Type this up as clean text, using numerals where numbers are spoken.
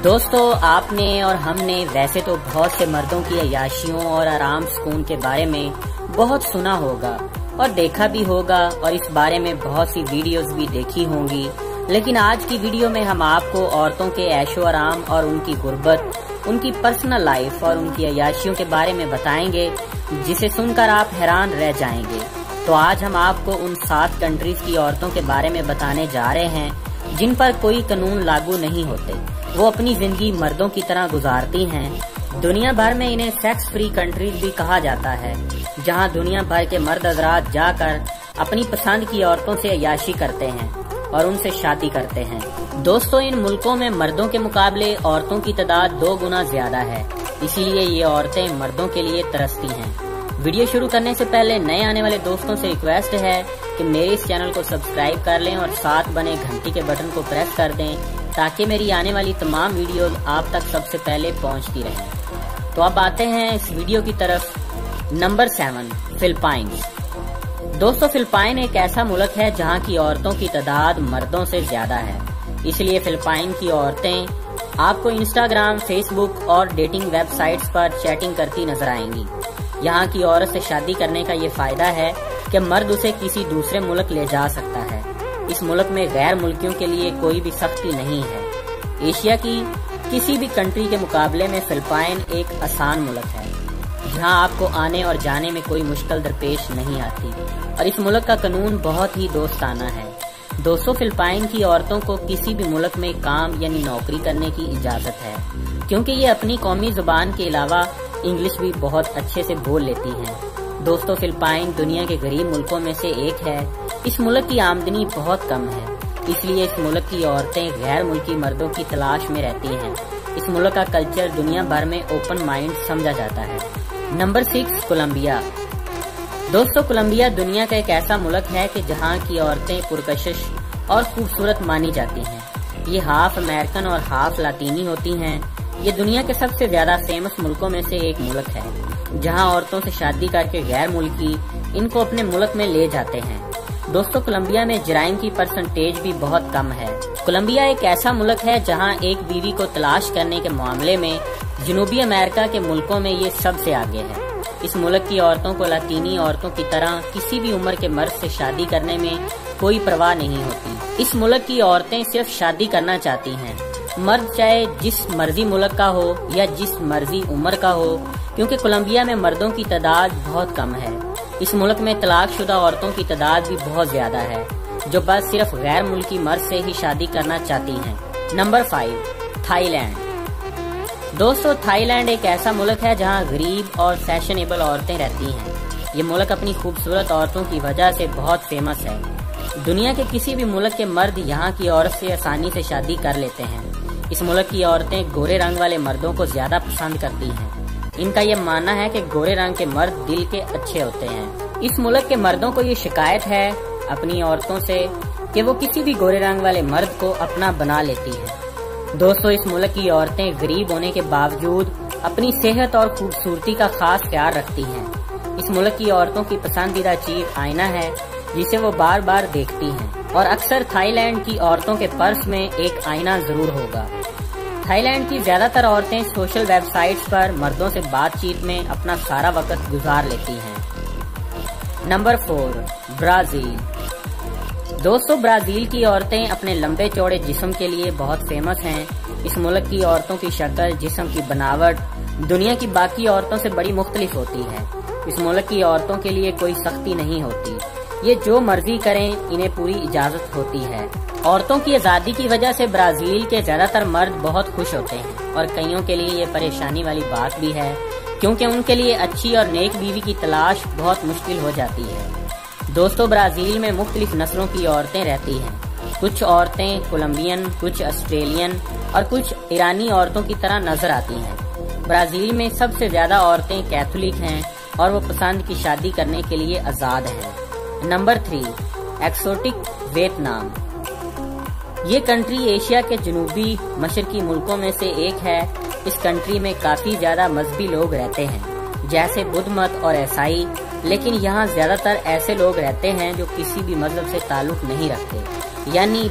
دوستو، آپ نے اور ہم نے ویسے تو بہت سے مردوں کی عیاشیوں اور آرام سکون کے بارے میں بہت سنا ہوگا اور دیکھا بھی ہوگا، اور اس بارے میں بہت سی ویڈیوز بھی دیکھی ہوں گی، لیکن آج کی ویڈیو میں ہم آپ کو عورتوں کے عیش و آرام اور ان کی غربت، ان کی پرسنل لائف اور ان کی عیاشیوں کے بارے میں بتائیں گے، جسے سن کر آپ حیران رہ جائیں گے۔ تو آج ہم آپ کو ان 7 کنٹریز کی عورتوں کے بارے میں بتانے جا رہے ہیں جن پر کوئی قانون لاگو نہیں ہوتے، وہ اپنی زندگی مردوں کی طرح گزارتی ہیں۔ دنیا بھر میں انہیں سیکس فری کنٹریز بھی کہا جاتا ہے، جہاں دنیا بھر کے مرد حضرات جا کر اپنی پسند کی عورتوں سے عیاشی کرتے ہیں اور ان سے شادی کرتے ہیں۔ دوستو، ان ملکوں میں مردوں کے مقابلے عورتوں کی تعداد 2 گنا زیادہ ہے، اسی لیے یہ عورتیں مردوں کے لیے ترستی ہیں۔ ویڈیو شروع کرنے سے پہلے نئے آنے والے دوستوں سے ریکویسٹ ہے کہ میرے اس چینل کو سبسکرائب کر لیں اور ساتھ بنے گھنٹی کے بٹن کو پریس کر دیں تاکہ میری آنے والی تمام ویڈیوز آپ تک سب سے پہلے پہنچتی رہیں۔ تو اب آتے ہیں اس ویڈیو کی طرف۔ Number 7، Philippines. دوستو، فلپائن ایک ایسا ملک ہے جہاں کی عورتوں کی تعداد مردوں سے زیادہ ہے، اس لیے فلپائن کی عورتیں آپ کو انسٹاگرام، فیس بک اور ڈیٹنگ ویب سائٹس پر چیٹنگ کرتی نظر آئیں گی۔ یہاں کی عورت سے شادی کرنے کا یہ فائدہ ہے کہ مرد اسے کسی دوسرے ملک لے جا سکتا ہے۔ اس ملک میں غیر ملکیوں کے لیے کوئی بھی سختی نہیں ہے۔ ایشیا کی کسی بھی کنٹری کے مقابلے میں فلپائن ایک آسان ملک ہے، جہاں آپ کو آنے اور جانے میں کوئی مشکل درپیش نہیں آتی، اور اس ملک کا قانون بہت ہی دوستانہ ہے۔ دوستو، فلپائن کی عورتوں کو کسی بھی ملک میں کام یعنی نوکری کرنے کی اجازت ہے، کیونکہ یہ اپنی قومی زبان کے علاوہ انگلش بھی بہت اچھے سے بول لیتی ہیں۔ دوستو، فلپائن دنیا کے غریب ملکوں میں سے ایک ہے۔ اس ملک کی آمدنی بہت کم ہے، اس لیے اس ملک کی عورتیں غیر ملکی مردوں کی تلاش میں رہتی ہیں۔ اس ملک کا کلچر دنیا بھر میں اوپن مائنڈ سمجھا جاتا ہے۔ Number 6، Colombia. دوستو، کولمبیا دنیا کا ایک ایسا ملک ہے کہ جہاں کی عورتیں پرکشش اور خوبصورت مانی جاتی ہیں۔ یہ ہاف امریکن اور ہاف لاطینی ہوتی ہیں۔ یہ دنیا کے سب سے زیادہ فیمس ملکوں میں سے ایک ملک ہے، جہاں عورتوں سے شادی کر کے غیر ملکی ان کو اپنے ملک میں لے جاتے ہیں۔ دوستو، کولمبیا میں جرائم کی پرسنٹیج بھی بہت کم ہے۔ کولمبیا ایک ایسا ملک ہے جہاں ایک بیوی کو تلاش کرنے کے معاملے میں جنوبی امریکہ کے ملکوں میں یہ سب سے آگے ہے۔ اس ملک کی عورتوں کو لاطینی عورتوں کی طرح کسی بھی عمر کے مرد سے شادی کرنے میں کوئی پرواہ نہیں ہوتی۔ اس ملک کی عورتیں صرف شادی کرنا چاہتی ہیں، مرد چاہے جس مرضی ملک کا ہو یا جس مرضی عمر کا ہو، کیونکہ کولمبیا میں مردوں کی تعداد بہت کم ہے۔ اس ملک میں طلاق شدہ عورتوں کی تعداد بھی بہت زیادہ ہے، جو بس صرف غیر ملکی مرد سے ہی شادی کرنا چاہتی ہیں۔ Number 5، Thailand. دوستو، تھائی لینڈ ایک ایسا ملک ہے جہاں غریب اور فیشنیبل عورتیں رہتی ہیں۔ یہ ملک اپنی خوبصورت عورتوں کی وجہ سے بہت فیمس ہے۔ دنیا کے کسی بھی ملک کے مرد یہاں کی عورت سے آسانی سے شادی کر لیتے ہیں۔ اس ملک کی عورتیں گورے رنگ والے مردوں کو زیادہ پسند کرتی ہیں۔ ان کا یہ ماننا ہے کہ گورے رنگ کے مرد دل کے اچھے ہوتے ہیں۔ اس ملک کے مردوں کو یہ شکایت ہے اپنی عورتوں سے کہ وہ کسی بھی گورے رنگ والے مرد کو اپنا بنا لیتی ہیں۔ دوستو، اس ملک کی عورتیں غریب ہونے کے باوجود اپنی صحت اور خوبصورتی کا خاص خیال رکھتی ہیں۔ اس ملک کی عورتوں کی پسندیدہ چیز آئینہ ہے، جسے وہ بار بار دیکھتی ہیں، اور اکثر تھائی لینڈ کی عورتوں کے پرس میں ایک آئینہ ضرور ہوگا۔ تھائی لینڈ کی زیادہ تر عورتیں سوشل ویب سائٹس پر مردوں سے بات چیت میں اپنا سارا وقت گزار لیتی ہیں۔ Number 4، Brazil. دوستو، برازیل کی عورتیں اپنے لمبے چوڑے جسم کے لیے بہت فیمس ہیں۔ اس ملک کی عورتوں کی شکل، جسم کی بناوٹ دنیا کی باقی عورتوں سے بڑی مختلف ہوتی ہے۔ اس ملک کی عورتوں کے لیے کوئی سختی نہیں ہوتی، یہ جو مرضی کریں، انہیں پوری اجازت ہوتی ہے۔ عورتوں کی آزادی کی وجہ سے برازیل کے زیادہ تر مرد بہت خوش ہوتے ہیں، اور کئیوں کے لیے یہ پریشانی والی بات بھی ہے، کیونکہ ان کے لیے اچھی اور نیک بیوی کی تلاش بہت مشکل ہو جاتی ہے۔ دوستو، برازیل میں مختلف نسلوں کی عورتیں رہتی ہیں۔ کچھ عورتیں کولمبین، کچھ آسٹریلین اور کچھ ایرانی عورتوں کی طرح نظر آتی ہیں۔ برازیل میں سب سے زیادہ عورتیں کیتھولک ہیں اور وہ پسند کی شادی کرنے کے لیے آزاد ہیں۔ Number 3، exotic Vietnam. یہ کنٹری ایشیا کے جنوبی مشرقی ملکوں میں سے ایک ہے۔ اس کنٹری میں کافی زیادہ مذہبی لوگ رہتے ہیں، جیسے بدھ مت اور عیسائی، لیکن یہاں زیادہ تر ایسے لوگ رہتے ہیں جو کسی بھی مذہب سے تعلق نہیں رکھتے، یعنی